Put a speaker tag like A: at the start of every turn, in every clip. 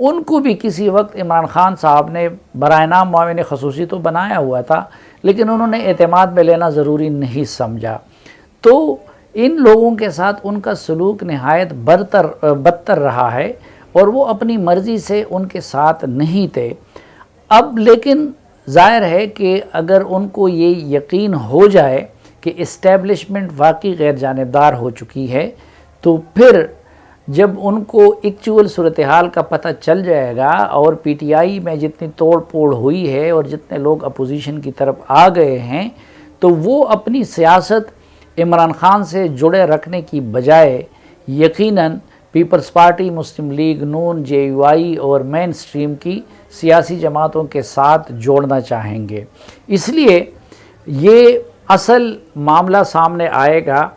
A: ان کو بھی کسی وقت عمران خان صاحب نے برائے نام معاون خصوصی تو بنایا ہوا تھا، لیکن انہوں نے اعتماد میں لینا ضروری نہیں سمجھا، تو ان لوگوں کے ساتھ ان کا سلوک نہایت بدتر رہا ہے، اور وہ اپنی مرضی سے ان کے ساتھ نہیں تھے۔ اب لیکن ظاہر ہے کہ اگر ان کو یہ یقین ہو جائے کہ اسٹیبلشمنٹ واقعی غیر جانبدار ہو چکی ہے، تو پھر جب ان کو ایکچول صورتحال کا پتہ چل جائے گا، اور پی ٹی آئی میں جتنی توڑ پھوڑ ہوئی ہے اور جتنے لوگ اپوزیشن کی طرف آ گئے ہیں، تو وہ اپنی سیاست عمران خان سے جڑے رکھنے کی بجائے یقیناً Peoples Party, Muslim League Noon, J U I اور مین سٹریم کی سیاسی جماعتوں کے ساتھ جوڑنا چاہیں گے۔ اس لیے یہ اصل معاملہ سامنے آئے گا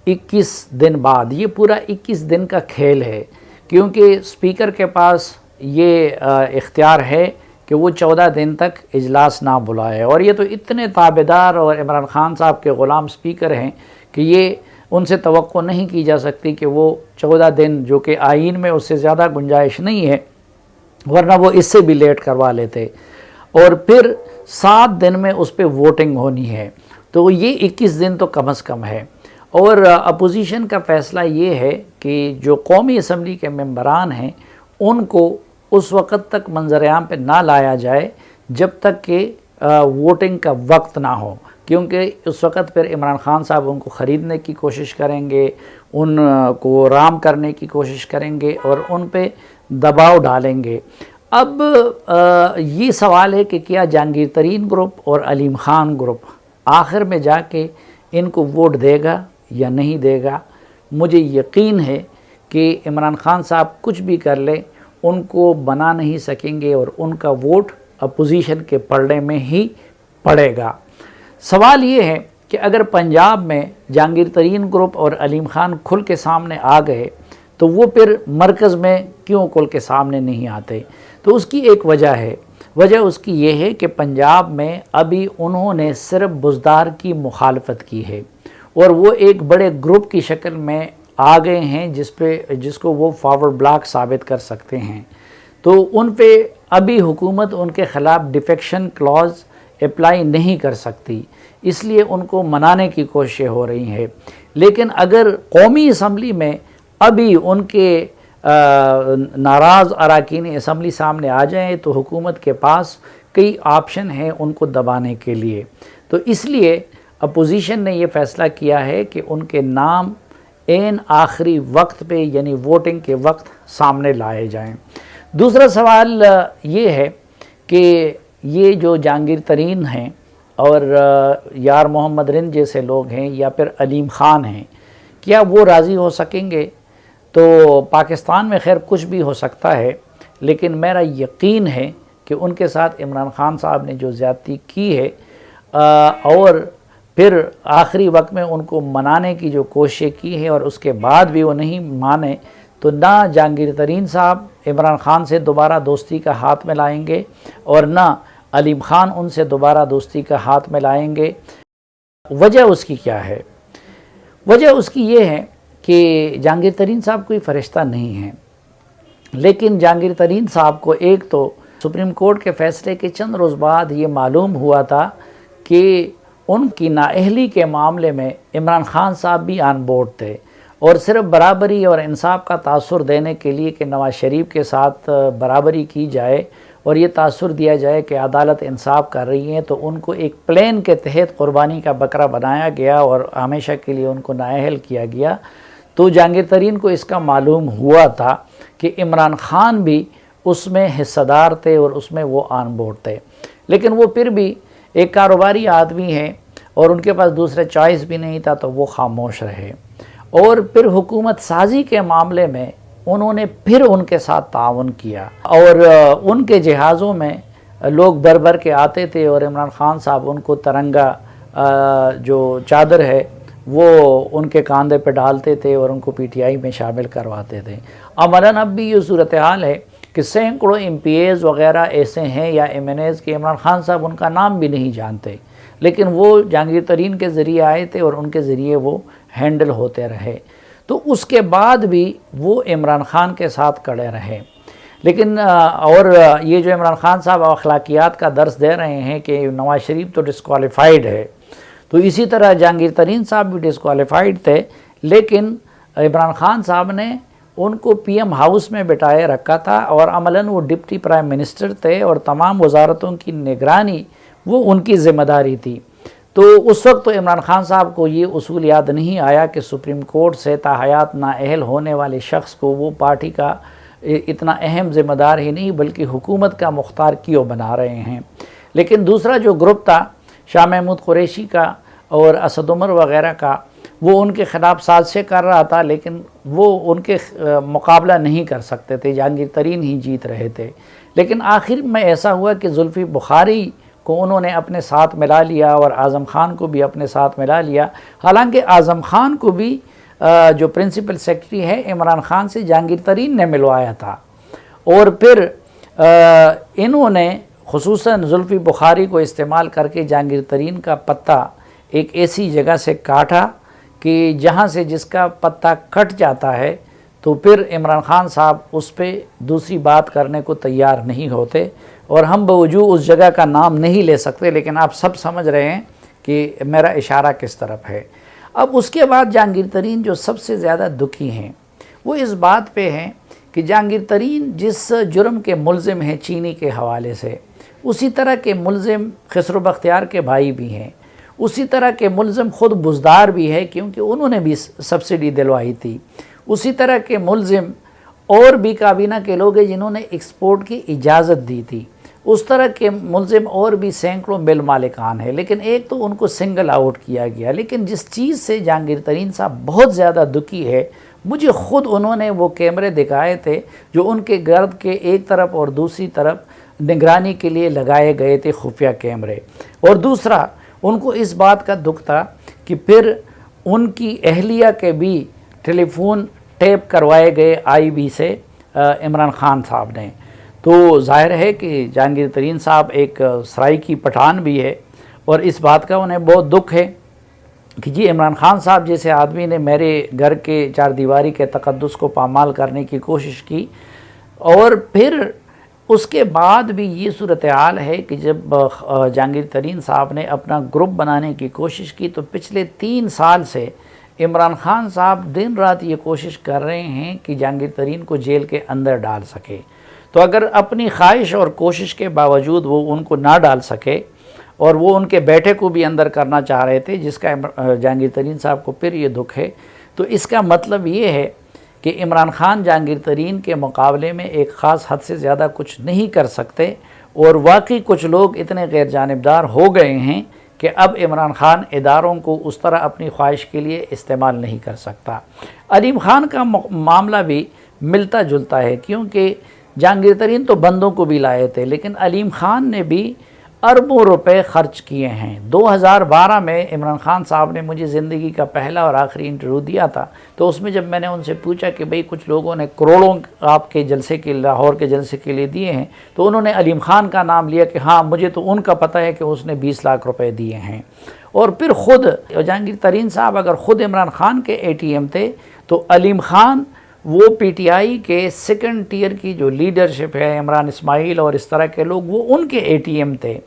A: 21 دن بعد۔ یہ پورا 21 دن کا کھیل ہے، کیونکہ اسپیکر کے پاس یہ اختیار ہے کہ وہ 14 دن تک اجلاس نہ بلائے، اور یہ تو اتنے تابعدار اور عمران خان صاحب کے غلام اسپیکر ہیں کہ یہ ان سے توقع نہیں کی جا سکتی کہ وہ 14 دن، جو کہ آئین میں اس سے زیادہ گنجائش نہیں ہے، ورنہ وہ اس سے بھی لیٹ کروا لیتے، اور پھر 7 دن میں اس پہ ووٹنگ ہونی ہے، تو یہ 21 دن تو کم از کم ہے۔ اور اپوزیشن کا فیصلہ یہ ہے کہ جو قومی اسمبلی کے ممبران ہیں ان کو اس وقت تک منظر عام پہ نہ لایا جائے جب تک کہ ووٹنگ کا وقت نہ ہو، کیونکہ اس وقت پھر عمران خان صاحب ان کو خریدنے کی کوشش کریں گے، ان کو رام کرنے کی کوشش کریں گے اور ان پہ دباؤ ڈالیں گے۔ اب یہ سوال ہے کہ کیا جہانگیر ترین گروپ اور علیم خان گروپ آخر میں جا کے ان کو ووٹ دے گا یا نہیں دے گا؟ مجھے یقین ہے کہ عمران خان صاحب کچھ بھی کر لیں ان کو بنا نہیں سکیں گے، اور ان کا ووٹ اپوزیشن کے پلڑے میں ہی پڑے گا۔ سوال یہ ہے کہ اگر پنجاب میں جہانگیر ترین گروپ اور علیم خان کھل کے سامنے آ گئے تو وہ پھر مرکز میں کیوں کھل کے سامنے نہیں آتے؟ تو اس کی ایک وجہ ہے۔ وجہ اس کی یہ ہے کہ پنجاب میں ابھی انہوں نے صرف بزدار کی مخالفت کی ہے، اور وہ ایک بڑے گروپ کی شکل میں آ گئے ہیں جس کو وہ فارورڈ بلاک ثابت کر سکتے ہیں، تو ان پہ ابھی حکومت ان کے خلاف ڈیفیکشن کلاز اپلائی نہیں کر سکتی، اس لیے ان کو منانے کی کوششیں ہو رہی ہیں۔ لیکن اگر قومی اسمبلی میں ابھی ان کے ناراض اراکین اسمبلی سامنے آ جائیں تو حکومت کے پاس کئی آپشن ہیں ان کو دبانے کے لیے، تو اس لیے اپوزیشن نے یہ فیصلہ کیا ہے کہ ان کے نام عین آخری وقت پہ یعنی ووٹنگ کے وقت سامنے لائے جائیں۔ دوسرا سوال یہ ہے کہ یہ جو جہانگیر ترین ہیں اور یار محمد رند جیسے لوگ ہیں یا پھر علیم خان ہیں، کیا وہ راضی ہو سکیں گے؟ تو پاکستان میں خیر کچھ بھی ہو سکتا ہے، لیکن میرا یقین ہے کہ ان کے ساتھ عمران خان صاحب نے جو زیادتی کی ہے اور پھر آخری وقت میں ان کو منانے کی جو کوششیں کی ہے اور اس کے بعد بھی وہ نہیں مانے، تو نہ جہانگیر ترین صاحب عمران خان سے دوبارہ دوستی کا ہاتھ ملائیں گے اور نہ علیم خان ان سے دوبارہ دوستی کا ہاتھ ملائیں گے۔ وجہ اس کی کیا ہے؟ وجہ اس کی یہ ہے کہ جہانگیر ترین صاحب کوئی فرشتہ نہیں ہیں، لیکن جہانگیر ترین صاحب کو ایک تو سپریم کورٹ کے فیصلے کے چند روز بعد یہ معلوم ہوا تھا کہ ان کی نااہلی کے معاملے میں عمران خان صاحب بھی آن بورڈ تھے، اور صرف برابری اور انصاف کا تاثر دینے کے لیے کہ نواز شریف کے ساتھ برابری کی جائے اور یہ تاثر دیا جائے کہ عدالت انصاف کر رہی ہے، تو ان کو ایک پلان کے تحت قربانی کا بکرا بنایا گیا اور ہمیشہ کے لیے ان کو نااہل کیا گیا۔ تو جہانگیر ترین کو اس کا معلوم ہوا تھا کہ عمران خان بھی اس میں حصہ دار تھے اور اس میں وہ آن بورڈ تھے، لیکن وہ پھر بھی ایک کاروباری آدمی ہیں اور ان کے پاس دوسرے چوائس بھی نہیں تھا، تو وہ خاموش رہے۔ اور پھر حکومت سازی کے معاملے میں انہوں نے پھر ان کے ساتھ تعاون کیا، اور ان کے جہازوں میں لوگ بھر بھر کے آتے تھے اور عمران خان صاحب ان کو ترنگا جو چادر ہے وہ ان کے کاندھے پہ ڈالتے تھے اور ان کو پی ٹی آئی میں شامل کرواتے تھے۔ عملاً اب بھی یہ صورتحال ہے کہ سینکڑوں ایم پی ایز وغیرہ ایسے ہیں یا ایم این ایز کہ عمران خان صاحب ان کا نام بھی نہیں جانتے، لیکن وہ جہانگیر ترین کے ذریعے آئے تھے اور ان کے ذریعے وہ ہینڈل ہوتے رہے، تو اس کے بعد بھی وہ عمران خان کے ساتھ کڑے رہے۔ لیکن اور یہ جو عمران خان صاحب اخلاقیات کا درس دے رہے ہیں کہ نواز شریف تو ڈسکوالیفائڈ ہے، تو اسی طرح جہانگیر ترین صاحب بھی ڈسکوالیفائڈ تھے، لیکن عمران خان صاحب نے ان کو پی ایم ہاؤس میں بٹھائے رکھا تھا، اور عملاً وہ ڈپٹی پرائم منسٹر تھے، اور تمام وزارتوں کی نگرانی وہ ان کی ذمہ داری تھی۔ تو اس وقت تو عمران خان صاحب کو یہ اصول یاد نہیں آیا کہ سپریم کورٹ سے تاحیات نااہل ہونے والے شخص کو وہ پارٹی کا اتنا اہم ذمہ دار ہی نہیں بلکہ حکومت کا مختار کیوں بنا رہے ہیں۔ لیکن دوسرا جو گروپ تھا شاہ محمود قریشی کا اور اسد عمر وغیرہ کا، وہ ان کے خلاف سازشیں کر رہا تھا، لیکن وہ ان کے مقابلہ نہیں کر سکتے تھے، جہانگیر ترین ہی جیت رہے تھے۔ لیکن آخر میں ایسا ہوا کہ زلفی بخاری کو انہوں نے اپنے ساتھ ملا لیا اور اعظم خان کو بھی اپنے ساتھ ملا لیا، حالانکہ اعظم خان کو بھی جو پرنسپل سیکرٹری ہے عمران خان سے جہانگیر ترین نے ملوایا تھا، اور پھر انہوں نے خصوصاً زلفی بخاری کو استعمال کر کے جہانگیر ترین کا پتہ ایک ایسی جگہ سے کاٹا کہ جہاں سے جس کا پتہ کٹ جاتا ہے تو پھر عمران خان صاحب اس پہ دوسری بات کرنے کو تیار نہیں ہوتے، اور ہم بوجود اس جگہ کا نام نہیں لے سکتے، لیکن آپ سب سمجھ رہے ہیں کہ میرا اشارہ کس طرف ہے۔ اب اس کے بعد جہانگیر ترین جو سب سے زیادہ دکھی ہیں وہ اس بات پہ ہیں کہ جہانگیر ترین جس جرم کے ملزم ہیں چینی کے حوالے سے، اسی طرح کے ملزم خسرو بختیار کے بھائی بھی ہیں، اسی طرح کے ملزم خود بزدار بھی ہے کیونکہ انہوں نے بھی سبسڈی دلوائی تھی، اسی طرح کے ملزم اور بھی کابینہ کے لوگ ہیں جنہوں نے ایکسپورٹ کی اجازت دی تھی، اس طرح کے ملزم اور بھی سینکڑوں مل مالکان ہیں، لیکن ایک تو ان کو سنگل آؤٹ کیا گیا۔ لیکن جس چیز سے جہانگیر ترین صاحب بہت زیادہ دکھی ہے، مجھے خود انہوں نے وہ کیمرے دکھائے تھے جو ان کے گرد کے ایک طرف اور دوسری طرف نگرانی کے لیے لگائے گئے تھے خفیہ کیمرے، اور دوسرا ان کو اس بات کا دکھ تھا کہ پھر ان کی اہلیہ کے بھی ٹیلی فون ٹیپ کروائے گئے آئی بی سے عمران خان صاحب نے۔ تو ظاہر ہے کہ جہانگیر ترین صاحب ایک سرائیکی پٹھان بھی ہے، اور اس بات کا انہیں بہت دکھ ہے کہ جی عمران خان صاحب جیسے آدمی نے میرے گھر کے چار دیواری کے تقدس کو پامال کرنے کی کوشش کی، اور پھر اس کے بعد بھی یہ صورتحال ہے کہ جب جہانگیر ترین صاحب نے اپنا گروپ بنانے کی کوشش کی تو پچھلے 3 سال سے عمران خان صاحب دن رات یہ کوشش کر رہے ہیں کہ جہانگیر ترین کو جیل کے اندر ڈال سکے۔ تو اگر اپنی خواہش اور کوشش کے باوجود وہ ان کو نہ ڈال سکے، اور وہ ان کے بیٹے کو بھی اندر کرنا چاہ رہے تھے جس کا جہانگیر ترین صاحب کو پھر یہ دکھ ہے، تو اس کا مطلب یہ ہے کہ عمران خان جہانگیر ترین کے مقابلے میں ایک خاص حد سے زیادہ کچھ نہیں کر سکتے، اور واقعی کچھ لوگ اتنے غیر جانبدار ہو گئے ہیں کہ اب عمران خان اداروں کو اس طرح اپنی خواہش کے لیے استعمال نہیں کر سکتا۔ علیم خان کا معاملہ بھی ملتا جلتا ہے، کیونکہ جہانگیر ترین تو بندوں کو بھی لائے تھے، لیکن علیم خان نے بھی اربوں روپے خرچ کیے ہیں۔ 2012 میں عمران خان صاحب نے مجھے زندگی کا پہلا اور آخری انٹرویو دیا تھا، تو اس میں جب میں نے ان سے پوچھا کہ بھئی کچھ لوگوں نے کروڑوں آپ کے جلسے کے لاہور کے جلسے کے لیے دیے ہیں، تو انہوں نے علیم خان کا نام لیا کہ ہاں مجھے تو ان کا پتہ ہے کہ اس نے 20 لاکھ روپے دیے ہیں۔ اور پھر خود جہانگیر ترین صاحب اگر خود عمران خان کے اے ٹی ایم تھے تو علیم خان وہ پی ٹی آئی کے سیکنڈ ٹیئر کی جو لیڈرشپ ہے، عمران اسماعیل اور اس طرح کے لوگ، وہ ان کے اے ٹی ایم تھے۔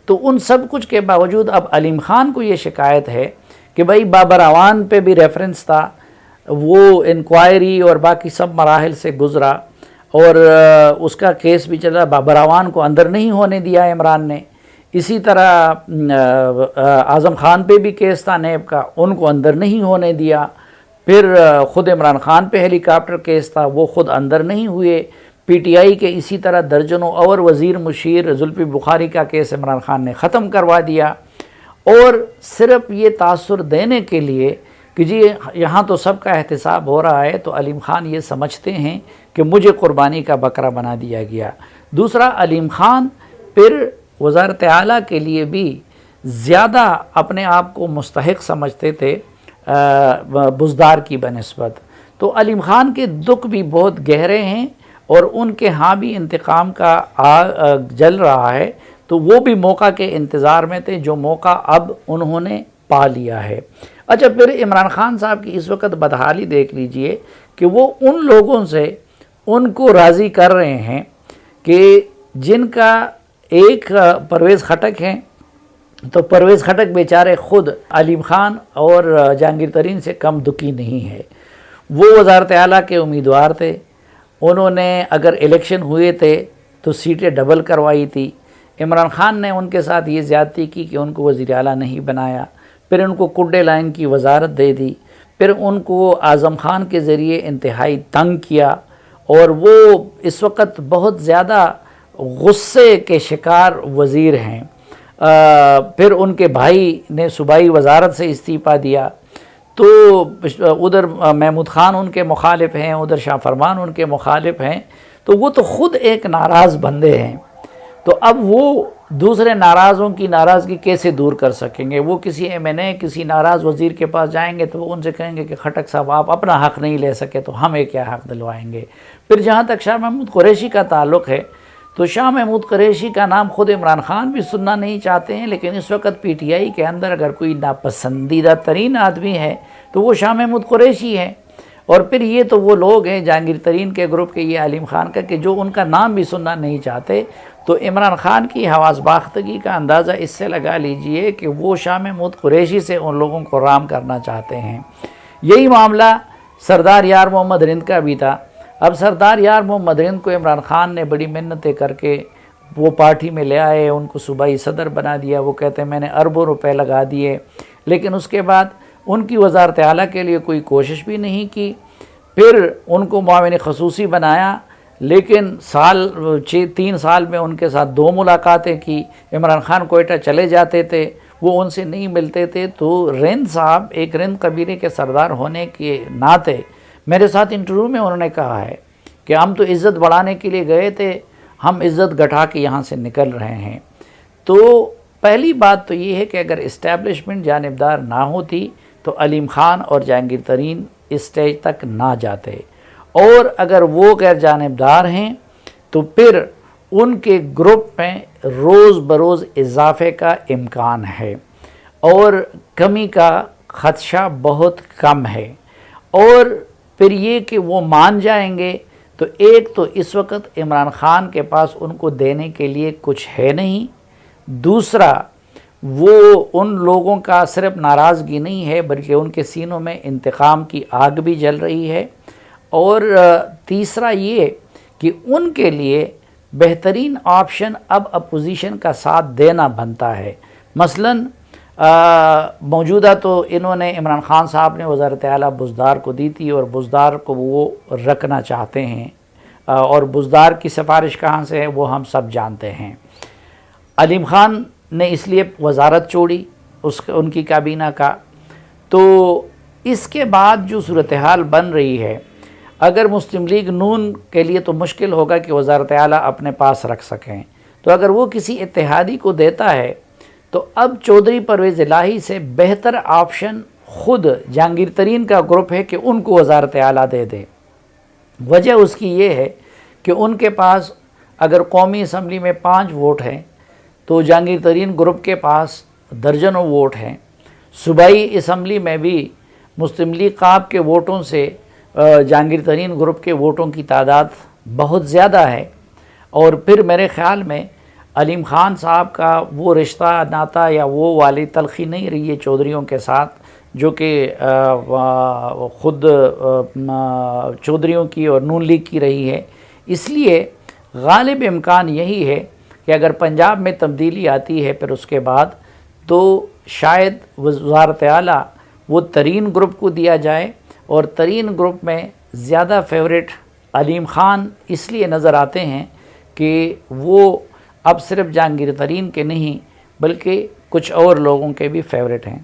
A: تو ان سب کچھ کے باوجود اب علیم خان کو یہ شکایت ہے کہ بھائی بابر اعوان پہ بھی ریفرنس تھا، وہ انکوائری اور باقی سب مراحل سے گزرا، اور اس کا کیس بھی چلا، بابر اعوان کو اندر نہیں ہونے دیا عمران نے۔ اسی طرح اعظم خان پہ بھی کیس تھا نیب کا، ان کو اندر نہیں ہونے دیا۔ پھر خود عمران خان پہ ہیلی کاپٹر کیس تھا، وہ خود اندر نہیں ہوئے۔ پی ٹی آئی کے اسی طرح درجنوں اور وزیر مشیر زلفی بخاری کا کیس عمران خان نے ختم کروا دیا، اور صرف یہ تاثر دینے کے لیے کہ جی یہاں تو سب کا احتساب ہو رہا ہے، تو علیم خان یہ سمجھتے ہیں کہ مجھے قربانی کا بکرا بنا دیا گیا۔ دوسرا، علیم خان پھر وزارت اعلیٰ کے لیے بھی زیادہ اپنے آپ کو مستحق سمجھتے تھے بزدار کی بنسبت۔ تو علیم خان کے دکھ بھی بہت گہرے ہیں، اور ان کے ہاں بھی انتقام کا جل رہا ہے، تو وہ بھی موقع کے انتظار میں تھے، جو موقع اب انہوں نے پا لیا ہے۔ اچھا، پھر عمران خان صاحب کی اس وقت بدحالی دیکھ لیجئے کہ وہ ان لوگوں سے ان کو راضی کر رہے ہیں کہ جن کا ایک پرویز خٹک ہیں، تو پرویز خٹک بیچارے خود علیم خان اور جہانگیر ترین سے کم دکی نہیں ہے۔ وہ وزارت اعلیٰ کے امیدوار تھے، انہوں نے اگر الیکشن ہوئے تھے تو سیٹیں ڈبل کروائی تھی۔ عمران خان نے ان کے ساتھ یہ زیادتی کی کہ ان کو وزیر اعلیٰ نہیں بنایا، پھر ان کو کڈے لائن کی وزارت دے دی، پھر ان کو اعظم خان کے ذریعے انتہائی تنگ کیا، اور وہ اس وقت بہت زیادہ غصے کے شکار وزیر ہیں۔ پھر ان کے بھائی نے صوبائی وزارت سے استعفیٰ دیا، تو ادھر محمود خان ان کے مخالف ہیں، ادھر شاہ فرمان ان کے مخالف ہیں، تو وہ تو خود ایک ناراض بندے ہیں۔ تو اب وہ دوسرے ناراضوں کی ناراضگی کیسے دور کر سکیں گے؟ وہ کسی ایم این اے کسی ناراض وزیر کے پاس جائیں گے تو وہ ان سے کہیں گے کہ خٹک صاحب آپ اپنا حق نہیں لے سکے تو ہمیں کیا حق دلوائیں گے؟ پھر جہاں تک شاہ محمود قریشی کا تعلق ہے، تو شاہ محمود قریشی کا نام خود عمران خان بھی سننا نہیں چاہتے ہیں، لیکن اس وقت پی ٹی آئی کے اندر اگر کوئی ناپسندیدہ ترین آدمی ہے تو وہ شاہ محمود قریشی ہے۔ اور پھر یہ تو وہ لوگ ہیں جہانگیر ترین کے گروپ کے، یہ علیم خان کا، کہ جو ان کا نام بھی سننا نہیں چاہتے۔ تو عمران خان کی حواس باختگی کا اندازہ اس سے لگا لیجئے کہ وہ شاہ محمود قریشی سے ان لوگوں کو رام کرنا چاہتے ہیں۔ یہی معاملہ سردار یار محمد رند کا بھی تھا۔ اب سردار یار محمد رند کو عمران خان نے بڑی منتیں کر کے وہ پارٹی میں لے آئے، ان کو صوبائی صدر بنا دیا۔ وہ کہتے ہیں میں نے اربوں روپے لگا دیے، لیکن اس کے بعد ان کی وزارت اعلیٰ کے لیے کوئی کوشش بھی نہیں کی۔ پھر ان کو معاون خصوصی بنایا، لیکن 3 سال میں ان کے ساتھ 2 ملاقاتیں کی۔ عمران خان کوئٹہ چلے جاتے تھے، وہ ان سے نہیں ملتے تھے۔ تو رند صاحب ایک رند قبیلے کے سردار ہونے کے ناطے میرے ساتھ انٹرویو میں انہوں نے کہا ہے کہ ہم تو عزت بڑھانے کے لیے گئے تھے، ہم عزت گھٹا کے یہاں سے نکل رہے ہیں۔ تو پہلی بات تو یہ ہے کہ اگر اسٹیبلشمنٹ جانبدار نہ ہوتی تو علیم خان اور جہانگیر ترین اس سٹیج تک نہ جاتے، اور اگر وہ غیر جانبدار ہیں تو پھر ان کے گروپ میں روز بروز اضافے کا امکان ہے اور کمی کا خدشہ بہت کم ہے۔ اور پھر یہ کہ وہ مان جائیں گے تو ایک تو اس وقت عمران خان کے پاس ان کو دینے کے لیے کچھ ہے نہیں، دوسرا وہ ان لوگوں کا صرف ناراضگی نہیں ہے بلکہ ان کے سینوں میں انتقام کی آگ بھی جل رہی ہے، اور تیسرا یہ کہ ان کے لیے بہترین آپشن اب اپوزیشن کا ساتھ دینا بنتا ہے۔ مثلاً موجودہ تو انہوں نے عمران خان صاحب نے وزارت اعلیٰ بزدار کو دی تھی، اور بزدار کو وہ رکھنا چاہتے ہیں، اور بزدار کی سفارش کہاں سے ہے وہ ہم سب جانتے ہیں۔ علیم خان نے اس لیے وزارت چھوڑی ان کی کابینہ کا۔ تو اس کے بعد جو صورتحال بن رہی ہے، اگر مسلم لیگ نون کے لیے تو مشکل ہوگا کہ وزارت اعلیٰ اپنے پاس رکھ سکیں، تو اگر وہ کسی اتحادی کو دیتا ہے تو اب چودھری پرویز الہی سے بہتر آپشن خود جہانگیر ترین کا گروپ ہے کہ ان کو وزارت اعلیٰ دے دے۔ وجہ اس کی یہ ہے کہ ان کے پاس اگر قومی اسمبلی میں 5 ووٹ ہیں تو جہانگیر ترین گروپ کے پاس درجنوں ووٹ ہیں۔ صوبائی اسمبلی میں بھی مسلم لیگ قاب کے ووٹوں سے جہانگیر ترین گروپ کے ووٹوں کی تعداد بہت زیادہ ہے، اور پھر میرے خیال میں علیم خان صاحب کا وہ رشتہ ناتا یا وہ والی تلخی نہیں رہی ہے چودھریوں کے ساتھ جو کہ خود چودھریوں کی اور نون لیگ کی رہی ہے۔ اس لیے غالب امکان یہی ہے کہ اگر پنجاب میں تبدیلی آتی ہے پھر اس کے بعد تو شاید وزارت اعلیٰ وہ ترین گروپ کو دیا جائے، اور ترین گروپ میں زیادہ فیورٹ علیم خان اس لیے نظر آتے ہیں کہ وہ اب صرف جہانگیر ترین کے نہیں بلکہ کچھ اور لوگوں کے بھی فیورٹ ہیں۔